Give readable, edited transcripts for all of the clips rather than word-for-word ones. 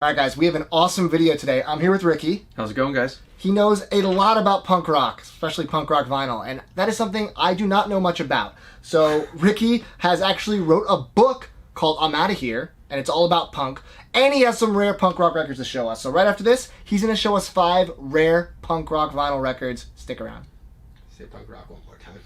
Alright guys, we have an awesome video today. I'm here with Ricky. How's it going, guys? He knows a lot about punk rock, especially punk rock vinyl, and that is something I do not know much about. So Ricky has actually wrote a book called I'm Outta Here, and it's all about punk, and he has some rare punk rock records to show us. So right after this, he's going to show us 5 rare punk rock vinyl records. Stick around. Say punk rock one more time.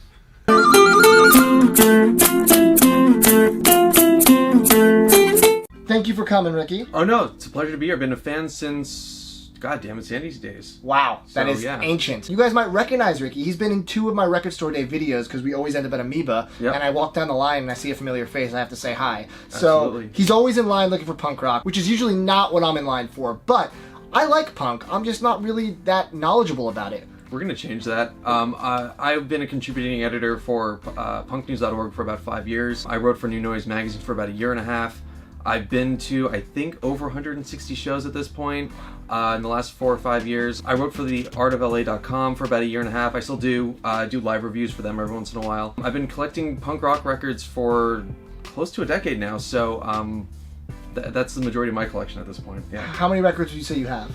Thank you for coming, Ricky. Oh no, it's a pleasure to be here. I've been a fan since, goddamn it, Sandy's days. Wow, that is yeah. ancient. You guys might recognize Ricky. He's been in 2 of my Record Store Day videos because we always end up at Amoeba. Yep. And I walk down the line and I see a familiar face. I have to say hi. Absolutely. So he's always in line looking for punk rock, which is usually not what I'm in line for. But I like punk. I'm just not really that knowledgeable about it. We're going to change that. I've been a contributing editor for punknews.org for about 5 years. I wrote for New Noise magazine for about a year and a half. I've been to, I think, over 160 shows at this point in the last 4 or 5 years. I wrote for the artofla.com for about a year and a half. I still do live reviews for them every once in a while. I've been collecting punk rock records for close to a decade now, so that's the majority of my collection at this point. Yeah. How many records would you say you have?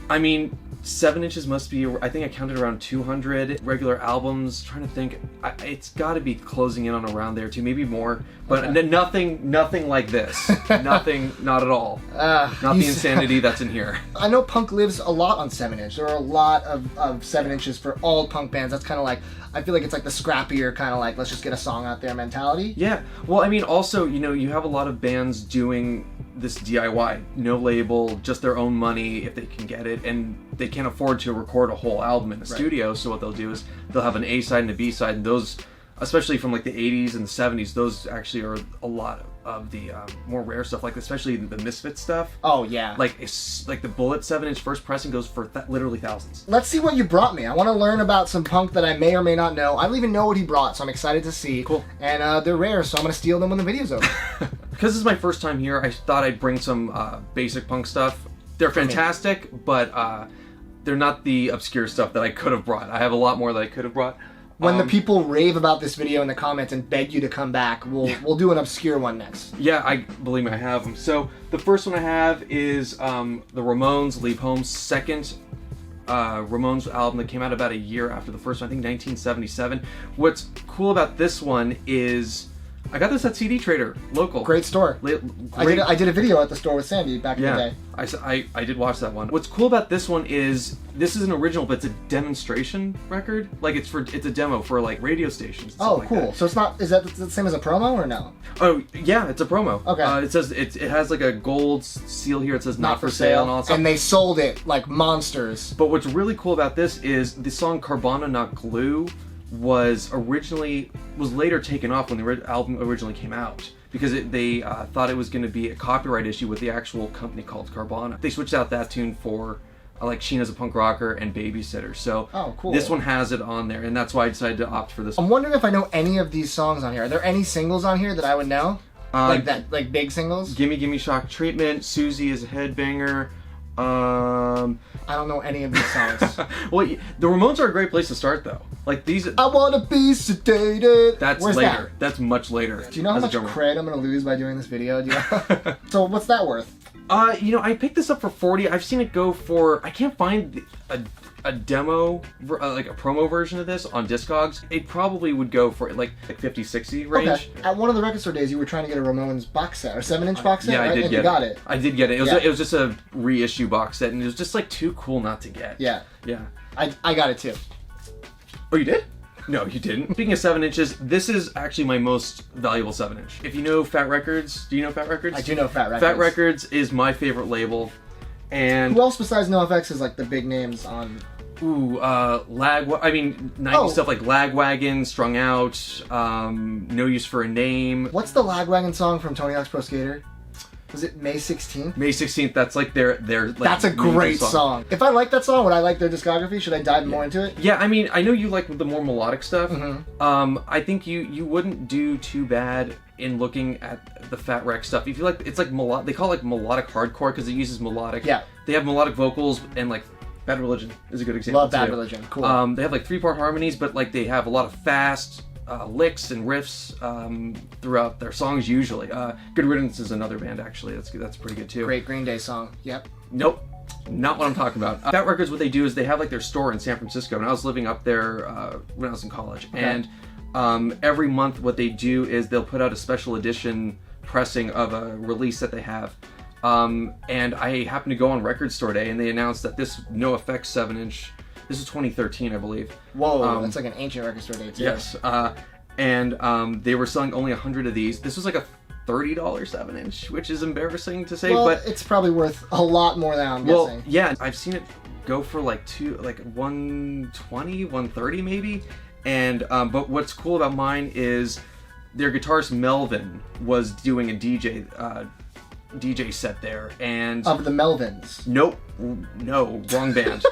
I mean, 7 inches must be, I think I counted around 200 regular albums. Trying to think, it's got to be closing in on around there too, maybe more. But okay. nothing like this. Nothing, not at all. Not the insanity that's in here. I know punk lives a lot on 7-inch. There are a lot of 7 inches for all punk bands. That's kind of like, I feel like it's like the scrappier kind of like, let's just get a song out there mentality. Yeah. Well, I mean, also, you know, you have a lot of bands doing this DIY, no label, just their own money if they can get it, and they can't afford to record a whole album in the studio, so what they'll do is they'll have an A side and a B side, and those, especially from like the 80s and the 70s, those actually are a lot of the more rare stuff, like especially the Misfit stuff. Oh yeah. Like it's like the Bullet 7-inch first pressing goes for literally thousands. Let's see what you brought me. I want to learn about some punk that I may or may not know. I don't even know what he brought, so I'm excited to see. Cool. And they're rare, so I'm going to steal them when the video's over. Because this is my first time here, I thought I'd bring some basic punk stuff. They're fantastic, but they're not the obscure stuff that I could have brought. I have a lot more that I could have brought. When the people rave about this video in the comments and beg you to come back, we'll do an obscure one next. Yeah, believe me, I have them. So the first one I have is the Ramones, Leave Home's second Ramones album that came out about a year after the first one, I think 1977. What's cool about this one is I got this at CD Trader, local. Great store. I did a video at the store with Sandy back in the day. I did watch that one. What's cool about this one is this is an original, but it's a demonstration record. Like it's a demo for like radio stations. And oh, stuff cool. Like that. So it's not, is that the same as a promo or no? Oh yeah, it's a promo. Okay. It says it has like a gold seal here. It says not for sale and all that stuff. And they sold it like monsters. But what's really cool about this is the song Carbona Not Glue was later taken off when the album originally came out because they thought it was going to be a copyright issue with the actual company called Carbona. They switched out that tune for like Sheena's a Punk Rocker and Babysitter. So cool. This one has it on there, and that's why I decided to opt for this. I'm wondering if I know any of these songs on here. Are there any singles on here that I would know? Like big singles? Gimme Gimme Shock Treatment, Susie is a Headbanger. I don't know any of these songs. Well, the Ramones are a great place to start, though. Like these. I wanna be sedated. That's Where's later. That? That's much later. Do you know how much cred I'm gonna lose by doing this video? Do you know? So what's that worth? You know, I picked this up for $40. I've seen it go for. I can't find a demo, like a promo version of this on Discogs. It probably would go for like 50, 60 range. Okay. At one of the Record Store Days, you were trying to get a Ramones box set, or 7-inch box set, yeah, right? I did and get you got it. I did get it. It was just a reissue box set, and it was just like too cool not to get. Yeah. Yeah. I got it too. Oh, you did? No, you didn't. Speaking of 7 inches, this is actually my most valuable 7-inch. If you know Fat Records, do you know Fat Records? I do know Fat Records. Fat Records is my favorite label. And who else besides NoFX is like the big names on? Ooh, 90s stuff like Lagwagon, Strung Out, No Use for a Name. What's the Lagwagon song from Tony Hawk's Pro Skater? Was it May 16th? May 16th, that's like their like, that's a great song. If I like that song, would I like their discography? Should I dive more into it? Yeah, I mean, I know you like the more melodic stuff. Mm-hmm. I think you wouldn't do too bad in looking at the Fat Wreck stuff. If you like, it's like they call it like melodic hardcore because it uses melodic. Yeah. They have melodic vocals and like Bad Religion is a good example. Love Bad Religion. Cool. They have like 3-part harmonies, but like they have a lot of fast licks and riffs throughout their songs usually. Good Riddance is another band actually. That's pretty good too. Great Green Day song. Yep. Nope. Not what I'm talking about. Fat Records, what they do is they have like their store in San Francisco, and I was living up there when I was in college. Okay. And every month what they do is they'll put out a special edition pressing of a release that they have. And I happened to go on Record Store Day, and they announced that this NoFX 7-inch, this is 2013, I believe. Whoa, that's like an ancient Record Store Day too. Yes. And they were selling only 100 of these. This was like a $30 7-inch, which is embarrassing to say, Well, but it's probably worth a lot more than I'm guessing. yeah, I've seen it go for like 120, 130 maybe. And but what's cool about mine is their guitarist Melvin was doing a DJ set there, and Of the Melvins. nope, no, wrong band.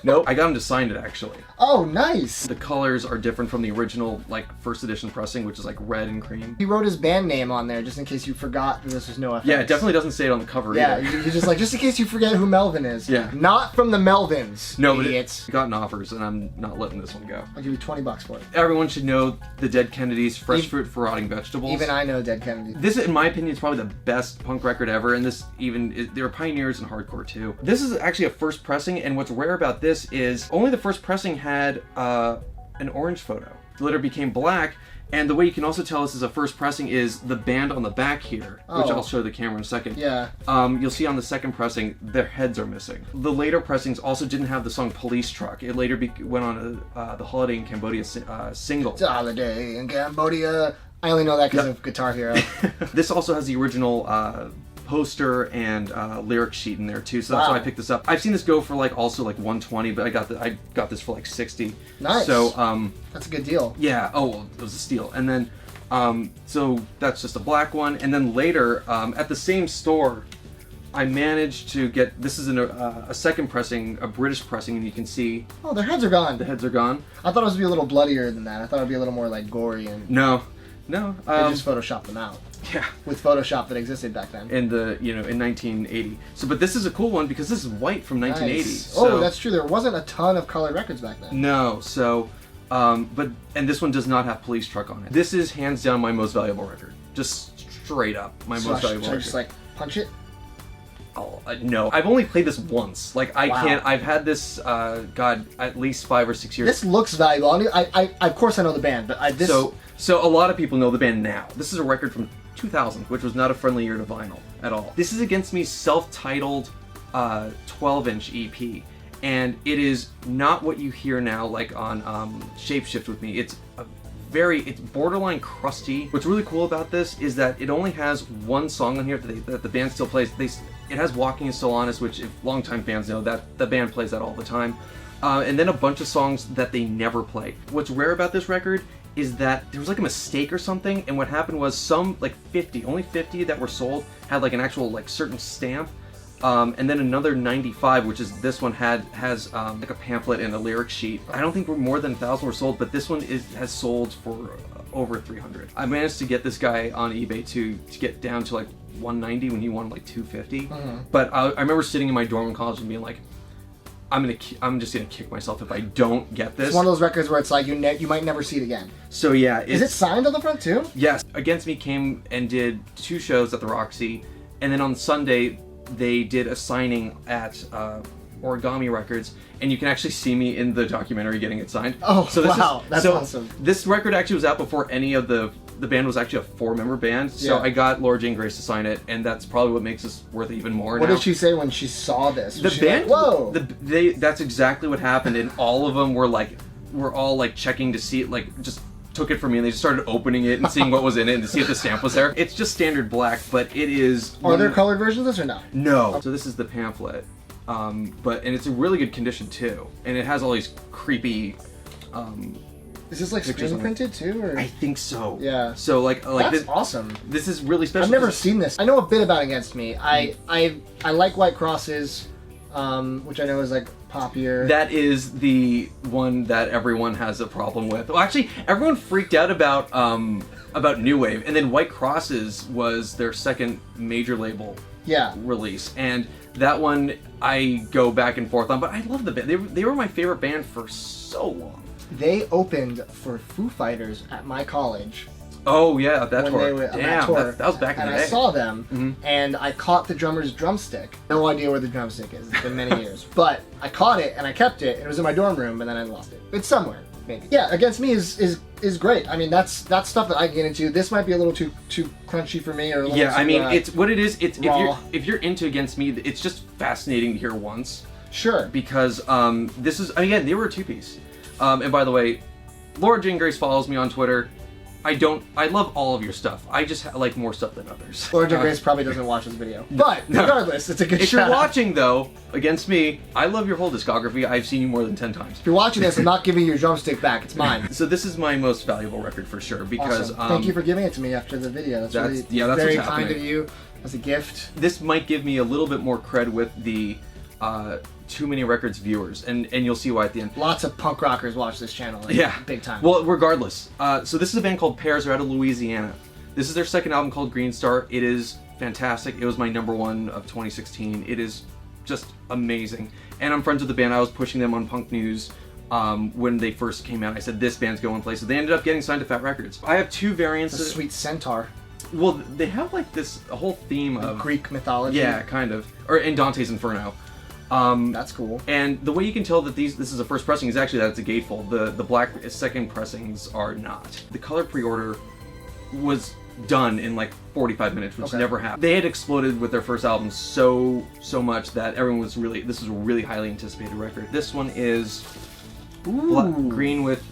Nope, I got him to sign it actually. Oh, nice. The colors are different from the original like first edition pressing, which is like red and cream. He wrote his band name on there just in case you forgot that this was NoFX. Yeah, it definitely doesn't say it on the cover Yeah, either. he's just like, just in case you forget who Melvin is. Yeah. Not from the Melvins. No, but idiots. it's gotten offers, and I'm not letting this one go. I'll give you $20 for it. Everyone should know the Dead Kennedys, Fresh Fruit for Rotting Vegetables. Even I know Dead Kennedy. This, in my opinion, is probably the best punk record ever, and they were pioneers in hardcore too. This is actually a first pressing, and what's rare about this is only the first pressing had an orange photo. It later became black, and the way you can also tell this is a first pressing is the band on the back here, which Oh. I'll show the camera in a second. Yeah. You'll see on the second pressing, their heads are missing. The later pressings also didn't have the song Police Truck. It later went on the Holiday in Cambodia single. It's a holiday in Cambodia. I only know that because of Guitar Hero. This also has the original poster and lyric sheet in there too, so that's Wow. why I picked this up. I've seen this go for like also like 120, but I got this for like 60. Nice. So That's a good deal. yeah, oh well, it was a steal. And then so that's just a black one, and then later at the same store I managed to get, this is a second pressing, a British pressing, and you can see Oh, their heads are gone. the heads are gone. I thought it was be a little bloodier than that. I thought it would be a little more like gory, and No, they just photoshopped them out yeah. with Photoshop that existed back then. In the in 1980. So, but this is a cool one because this is white from 1980. Nice. So, Oh, that's true. There wasn't a ton of colored records back then. No, so, and this one does not have Police Truck on it. This is hands down my most valuable record. Just straight up my So most valuable should I record. just like punch it? Oh, no, I've only played this once. Like I Wow. can't. I've had this, God, at least 5 or 6 years. This looks valuable. I of course I know the band, but this. So a lot of people know the band now. This is a record from 2000, which was not a friendly year to vinyl at all. This is Against Me's self-titled 12-inch EP, and it is not what you hear now, like on Shapeshift with Me. It's borderline crusty. What's really cool about this is that it only has one song on here that the band still plays. It has Walking is So Honest, which if longtime fans know, that the band plays that all the time. And then a bunch of songs that they never play. What's rare about this record is that there was like a mistake or something, and what happened was some like 50, only 50 that were sold had like an actual like certain stamp. And then another 95, which is this one, has like a pamphlet and a lyric sheet. I don't think more than 1,000 were sold, but this one has sold for over 300. I managed to get this guy on eBay to get down to like 190 when he wanted like 250. But I remember sitting in my dorm in college and being like, I'm just gonna kick myself if I don't get this. It's one of those records where it's like you might never see it again. So yeah, Is it signed on the front too? Yes. Against Me came and did 2 shows at the Roxy, and then on Sunday they did a signing at Origami Records, and you can actually see me in the documentary getting it signed. Oh, wow, that's so awesome. This record actually was out before any of the band was actually a 4-member band, so Yeah. I got Laura Jane Grace to sign it, and that's probably what makes this worth even more What now. did she say when she saw this? The Was she band, like, whoa! that's exactly what happened, and all of them were all like checking to see it, like just took it from me, and they just started opening it and seeing what was in it and to see if the stamp was there. It's just standard black, but it is. Are there colored versions of this or no? No. So this is the pamphlet, and it's in really good condition too, and it has all these creepy. Is this like Pictures screen on it. printed too? Or? I think so. Yeah. So like That's this, awesome. this is really special. I've never 'cause- seen this. I know a bit about Against Me. I like White Crosses, which I know is like poppier. That is the one that everyone has a problem with. Well, actually, everyone freaked out about New Wave, and then White Crosses was their second major label Yeah. release, and that one I go back and forth on. But I love the band. They were my favorite band for so long. They opened for Foo Fighters at my college. Oh yeah, that when tour. they were on that Damn, tour. that was back in and the day. I saw them, and I caught the drummer's drumstick. No idea where the drumstick is. It's been many years. But I caught it, and I kept it, and it was in my dorm room, and then I lost it. It's somewhere, maybe. Yeah, Against Me is great. I mean, that's stuff that I can get into. This might be a little too crunchy for me, or a little Yeah, too, I mean, it's what it is. It's raw. if you're into Against Me, it's just fascinating to hear once. Sure. Because this is, again, they were a two-piece. And by the way, Laura Jane Grace follows me on Twitter. I love all of your stuff. I just like more stuff than others. Laura Jane Grace probably doesn't watch this video. But regardless, it's a good If shout you're out. watching, though, Against Me, I love your whole discography. I've seen you more than 10 times. If you're watching this, I'm not giving you your drumstick back. It's mine. So this is my most valuable record for sure because Awesome. Thank you for giving it to me after the video. That's that's very what's kind happening. of you as a gift. This might give me a little bit more cred with the Too Many Records viewers, and you'll see why at the end. Lots of punk rockers watch this channel. Like, Yeah, big time. Well, regardless, so this is a band called Pears. They're out of Louisiana. This is their second album called Green Star. It is fantastic. It was my #1 of 2016. It is just amazing. And I'm friends with the band. I was pushing them on Punk News when they first came out. I said, this band's going places. They ended up getting signed to Fat Records. I have two variants. The Sweet Centaur. Well, they have like a whole theme of Greek mythology. Yeah, kind of. Or in Dante's Inferno. That's cool. And the way you can tell that this is a first pressing is actually that it's a gatefold. The black second pressings are not. The color pre-order was done in like 45 minutes, which never happened. They had exploded with their first album so much that everyone was this was a really highly anticipated record. This one is green with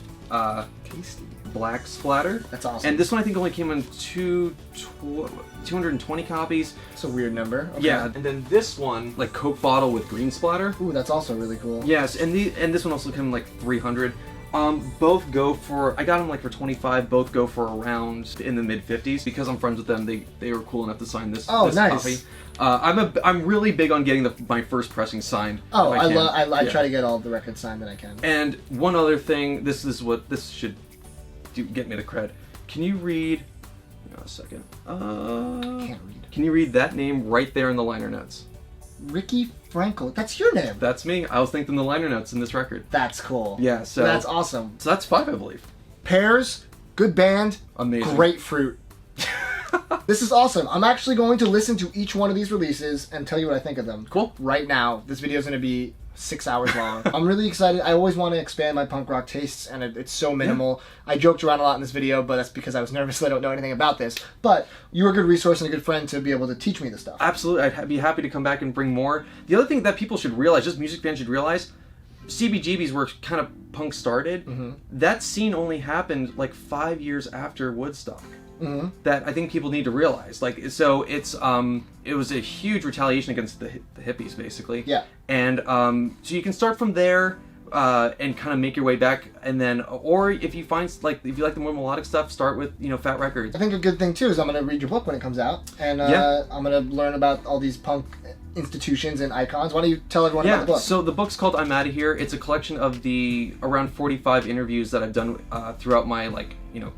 Tasty. black splatter. That's awesome. And this one I think only came in 220 copies. It's a weird number. Okay. Yeah, and then this one, like Coke bottle with green splatter. Ooh, that's also really cool. Yes, and this one also came in like 300. Both go for, I got them like for 25. Both go for around in the mid 50s. Because I'm friends with them, they were cool enough to sign this. Oh, this nice. copy. I'm really big on getting my first pressing signed. Oh, if I I can. try to get all the records signed that I can. And one other thing, this should get me the cred. Can you read? Hang on a second. Can't read. Can you read that name right there in the liner notes? Ricky Frankel. That's your name. That's me. I was thinking the liner notes in this record. That's cool. Yeah, so That's awesome. So that's 5, I believe. Pears, good band, Amazing. grapefruit. This is awesome. I'm actually going to listen to each one of these releases and tell you what I think of them. Cool. Right now. This video is going to be 6 hours long. I'm really excited. I always want to expand my punk rock tastes, and it's so minimal. I joked around a lot in this video, but that's because I was nervous that I don't know anything about this. But you're a good resource and a good friend to be able to teach me this stuff. Absolutely. I'd be happy to come back and bring more. The other thing that people should realize, just music fans should realize, CBGBs were kind of punk started. That scene only happened like 5 years after Woodstock. That I think people need to realize. Like, so it was a huge retaliation against the hippies, basically. Yeah. And so you can start from there and kind of make your way back, and then, or if you find if you like the more melodic stuff, start with Fat Records. I think a good thing too is I'm going to read your book when it comes out, and I'm going to learn about all these punk institutions and icons. Why don't you tell everyone about the book? So the book's called I'm Outta Here. It's a collection of the around 45 interviews that I've done throughout my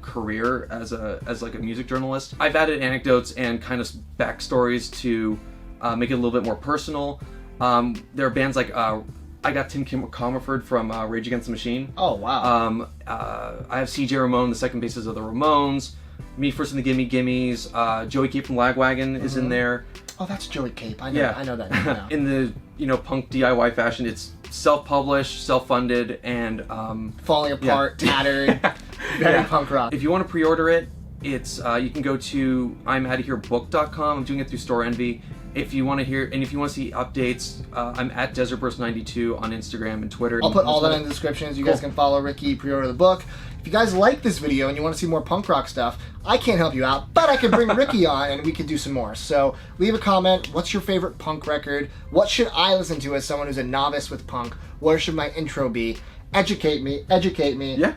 career as a music journalist. I've added anecdotes and kind of backstories to make it a little bit more personal. There are bands like I got Tim Comerford from Rage Against the Machine. Oh wow. I have CJ Ramone, the second bassist of the Ramones. Me First and the Gimme Gimmes. Joey Cape from Lagwagon is in there. Oh, that's Joey Cape. I know that name now. In the punk DIY fashion, it's self-published, self-funded, and falling apart, tattered, very punk rock. If you want to pre-order it, it's you can go to I'mOuttaHereBook.com. I'm doing it through Store Envy. If you want to hear and if you want to see updates, I'm at DesertBurst92 on Instagram and Twitter. I'll put all that in the description so you guys can follow Ricky, pre-order the book. If you guys like this video and you want to see more punk rock stuff, I can't help you out, but I can bring Ricky on and we could do some more. So leave a comment. What's your favorite punk record? What should I listen to as someone who's a novice with punk? Where should my intro be? Educate me. Yeah.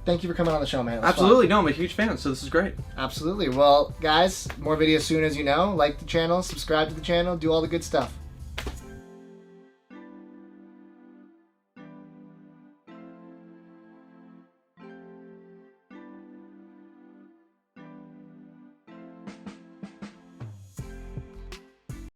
Thank you for coming on the show, man. It was Absolutely. fun. No, I'm a huge fan, so this is great. Absolutely. Well, guys, more videos soon, as you know. Like the channel, subscribe to the channel, do all the good stuff.